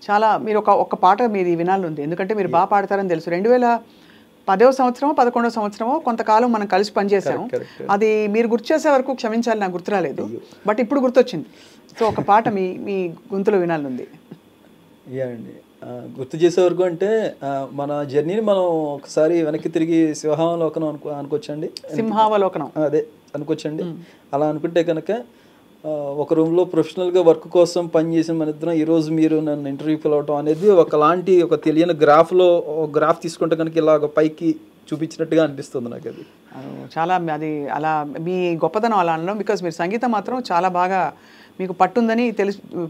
చాలా మీరు ఒక పాట మీది వినాలని ఎందుకంటే మీరు బాగా పాడతారని తెలుసు. 2010వ సంవత్సరమో 11వ సంవత్సరమో కొంతకాలం మనం కలిసి పనిచేసాము. అది మీరు గుర్తు చేసే వరకు క్షమించాలి, నాకు గుర్తు రాలేదు, బట్ ఇప్పుడు గుర్తొచ్చింది. సో ఒక పాట మీ గొంతులో వినాలని. అండి గుర్తు చేసే వరకు అంటే మన జర్నీని మనం ఒకసారి వెనక్కి తిరిగి సింహావలోకనం అనుకోవచ్చండి. సింహావలోకనం అదే అనుకోవచ్చండి. అలా అనుకుంటే కనుక ఒక రూమ్లో ప్రొఫెషనల్గా వర్క్ కోసం పనిచేసిన మన ఇద్దరం ఈరోజు మీరు నన్ను ఇంటర్వ్యూ పిలవటం అనేది ఒకలాంటి ఒక తెలియని గ్రాఫ్ తీసుకుంటే కనుక ఇలాగ పైకి చూపించినట్టుగా అనిపిస్తుంది నాకు. అది చాలా అది అలా మీ గొప్పతనం అలా అనడం. బికాజ్ మీరు సంగీతం మాత్రం చాలా బాగా మీకు పట్టుందని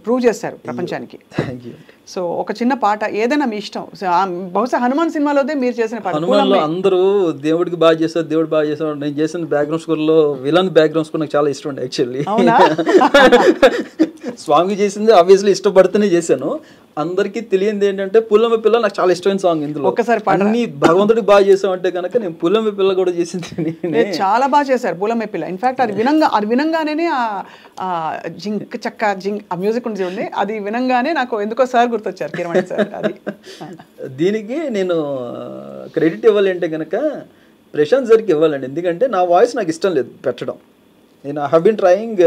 ప్రూవ్ చేస్తారు ప్రపంచానికి. సో ఒక చిన్న పాట ఏదైనా మీ ఇష్టం. బహుశా హనుమాన్ సినిమాలోదే మీరు చేసిన పాట. హనుమాన్లో అందరూ దేవుడికి బాగా చేస్తారు, దేవుడు బాగా చేస్తారు. నేను చేసిన బ్యాక్గ్రౌండ్ స్కోర్లో విలన్ బ్యాక్గ్రౌండ్ స్కోర్ నాకు చాలా ఇష్టం అండి యాక్చువల్లీ. స్వామి చేసింది ఆబ్వియస్లీ ఇష్టపడుతూనే చేశాను. అందరికీ తెలియంది ఏంటంటే పుల్లమ్మ పిల్ల నాకు చాలా ఇష్టమైన సాంగ్. ఇందులో ఒక్కసారి అన్ని భగవంతుడికి బాగా చేసామంటే కనుక నేను పుల్లమ్మ పిల్ల కూడా చేసింది. చాలా బాగా చేశారు పుల్లమ్మ పిల్ల. ఇన్ఫాక్ట్ అది వినంగానే జింక్ చక్క జింక్ ఆ మ్యూజిక్ ఉంది, అది వినంగానే నాకు ఎందుకో సార్ గుర్తొచ్చారు, కిరమణి సార్. అది దీనికి నేను క్రెడిట్ ఇవ్వాలి అంటే కనుక ప్రశాంత్ సార్కి ఇవ్వాలండి. ఎందుకంటే నా వాయిస్ నాకు ఇష్టం లేదు పెట్టడం. నేను I have been trying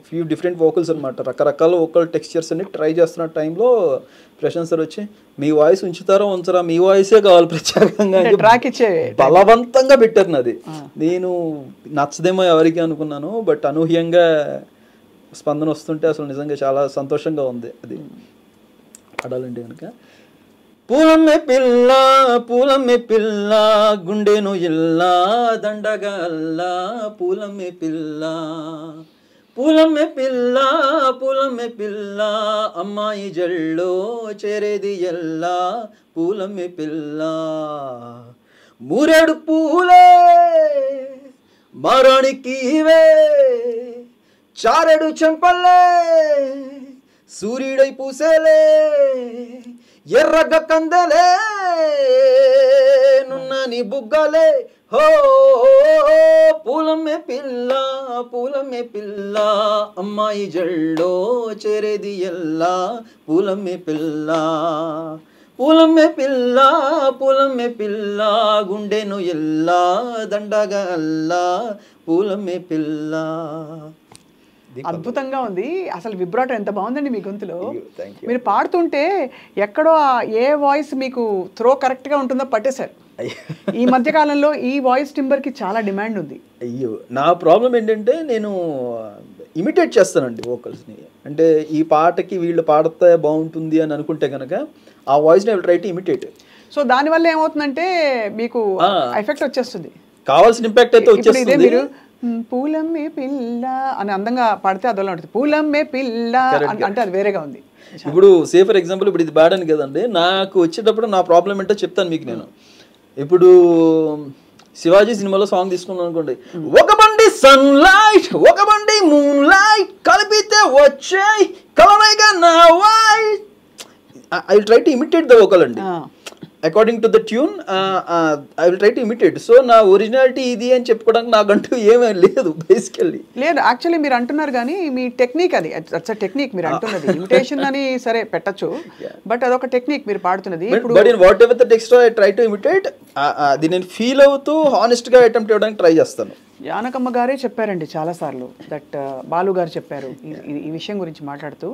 few different vocals అనమాట. రకరకాల వోకల్ టెక్స్చర్స్ అన్ని ట్రై చేస్తున్న టైంలో ప్రశాంత్ సార్ వచ్చి మీ వాయిస్ ఉంచుతారో ఉంచరా, మీ వాయిసే కావాలి ప్రత్యేకంగా ట్రాక్ ఇచ్చే బలవంతంగా పెట్టారు నాది. నేను నచ్చదేమో ఎవరికి అనుకున్నాను, బట్ అనూహ్యంగా స్పందన వస్తుంటే అసలు నిజంగా చాలా సంతోషంగా ఉంది. అది ఆడాలంటే కనుక పూలమ్మే పిల్ల పూలమ్మే పిల్ల గుండెను ఇల్లా దండగా అల్లా పూలమ్మే పిల్ల పూలమ్మే పిల్ల పూలమ్మే పిల్ల అమ్మాయి జల్లో చేరేది ఎల్లా పూలమ్మే పిల్ల మూరేడు పూలే మారాణికివే చారెడు చెంపల్లే సూర్యుడై పూసేలే ఎర్రగ కందలే నున్నని బుగ్గలే హో పూలమ్మే పిల్ల పూలమ్మే పిల్ల అమ్మాయి జల్లో చేరేది ఎల్లా పూలమ్మే పిల్ల పూలమ్మే పిల్ల పూలమ్మే పిల్ల గుండెను ఎల్లా దండగా అల్లా పూలమ్మే పిల్ల. అద్భుతంగా ఉంది. అసలు విబ్రాటో ఎంత బాగుందండి మీ గొంతులో. మీరు పాడుతుంటే ఎక్కడో ఏ వాయిస్ మీకు త్రో కరెక్ట్గా ఉంటుందో పట్టేశారు. ఈ మధ్యకాలంలో ఈ వాయిస్ టింబర్కి చాలా డిమాండ్ ఉంది. అయ్యో నా ప్రాబ్లం ఏంటంటే నేను ఇమిటేట్ చేస్తానండి వోకల్స్ని. అంటే ఈ పాటకి వీళ్ళు పాడితే బాగుంటుంది అని అనుకుంటే కనుక ఆ వాయిస్ని I will try to imitate. So దానివల్ల ఏమవుతుందంటే మీకు ఎఫెక్ట్ వచ్చేస్తుంది, కావాల్సిన ఇంపాక్ట్ అయితే వచ్చేస్తుంది. మీరు పూలమ్మే పిల్ల అని అందంగా పాడితే అదోలా ఉంటుంది. పూలమ్మే పిల్ల అంటే అది వేరేగా ఉంది. ఇప్పుడు సే ఫర్ ఎగ్జాంపుల్ ఇప్పుడు ఇది పాడాను కదండి, నాకు వచ్చేటప్పుడు నా ప్రాబ్లం ఏంటో చెప్తాను మీకు నేను. ఇప్పుడు శివాజీ సినిమాలో సాంగ్ తీసుకున్నాను అనుకోండి, ఒక బండి సన్ లైట్ ఒక బండి మూన్ లైట్ కలిపితే వచ్చాయి కలరైగా నా white. I will try to imitate the vocal అండి according to the tune. I will try to imitate. So నా ఒరిజినాలిటీ ఇది అని చెప్పుకోవడానికి నాకంటూ ఏమీ లేదు బేసికల్లీ. లేదు యాక్చువల్లీ మీరు అంటున్నారు కానీ మీ టెక్నిక్ అది అట్స్ టెక్నిక్ మీరు అంటున్నది. ఇమిటేషన్ అని సరే పెట్టచ్చు, బట్ అదొక టెక్నిక్ మీరు పాడుతున్నది. But in whatever the text I try to imitate. అది నేను ఫీల్ అవుతూ హానెస్ట్గా అటెంప్ట్ చేయడానికి ట్రై చేస్తాను. జానకమ్మ గారే చెప్పారండి చాలాసార్లు, దట్ బాలు గారు చెప్పారు ఈ విషయం గురించి మాట్లాడుతూ.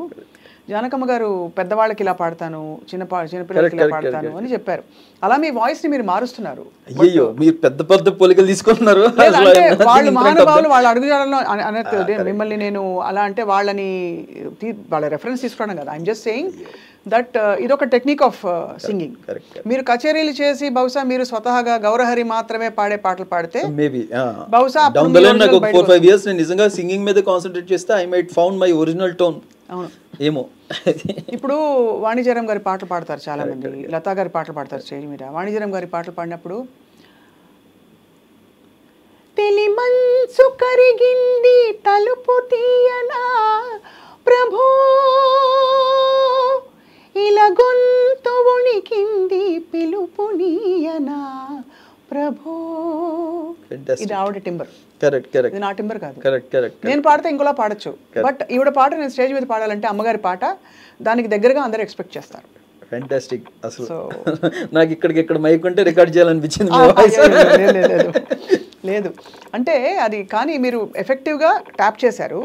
జానకమ్మ గారు పెద్దవాళ్ళకి ఇలా పాడతాను, చిన్నపిల్లలకి ఇలా పాడతాను అని చెప్పారు. అలా మీ వాయిస్ ని మీరు మారుస్తున్నారు. అయ్యో మీరు పెద్ద పెద్ద పోలికలు తీసుకుంటున్నారు. వాళ్ళు మహానుభావులు వాళ్ళ అడుగుజాడల్లో అనేది మిమ్మల్ని నేను అలా అంటే వాళ్ళ రెఫరెన్స్ తీసుకోవడం కదా. ఐఎమ్ జస్ట్ సేయింగ్ దట్ ఇదొక టెక్నిక్ ఆఫ్ సింగింగ్. మీరు కచేరీలు చేసి బహుశా మీరు స్వతహాగా గౌరహరి మాత్రమే పాడే పాటలు పాడితే మేబీ బహుశా నాకు 4-5 years నేను నిజంగా సింగింగ్ మీద కాన్సన్ట్రేట్ చేస్తే I might found my original tone. అవును ఏమో. ఇప్పుడు వాణిజ్యరామ్ గారి పాటలు పాడతారు చాలా మంది, లతా గారి పాటలు పాడతారు స్టేజ్ మీద. వాణిజ్యరామ్ గారి పాటలు పాడినప్పుడు తెలి మనసు కరిగింది తలుపు తీయనా ప్రభో ఇలా గొంతు వణికింది పిలుపు నీయనా ప్రభో, ఇది ఆవిడ టింబర్, కరెక్ట్ కరెక్ట్, ఇది నా టింబర్ కాదు. Correct correct. నేను పాడితే ఇంకోలా పాడొచ్చు, బట్ ఈవిడ పాట నేను స్టేజ్ మీద పాడాలంటే అమ్మగారి పాట దానికి దగ్గరగా అందరూ ఎక్స్పెక్ట్ చేస్తారు. ఫ్యాంటాస్టిక్. అసలు నాకు ఇక్కడ మైక్ ఉంటే రికార్డ్ చేయాలనిపించింది. లేదు అంటే అది, కానీ మీరు ఎఫెక్టివ్గా ట్యాప్ చేశారు.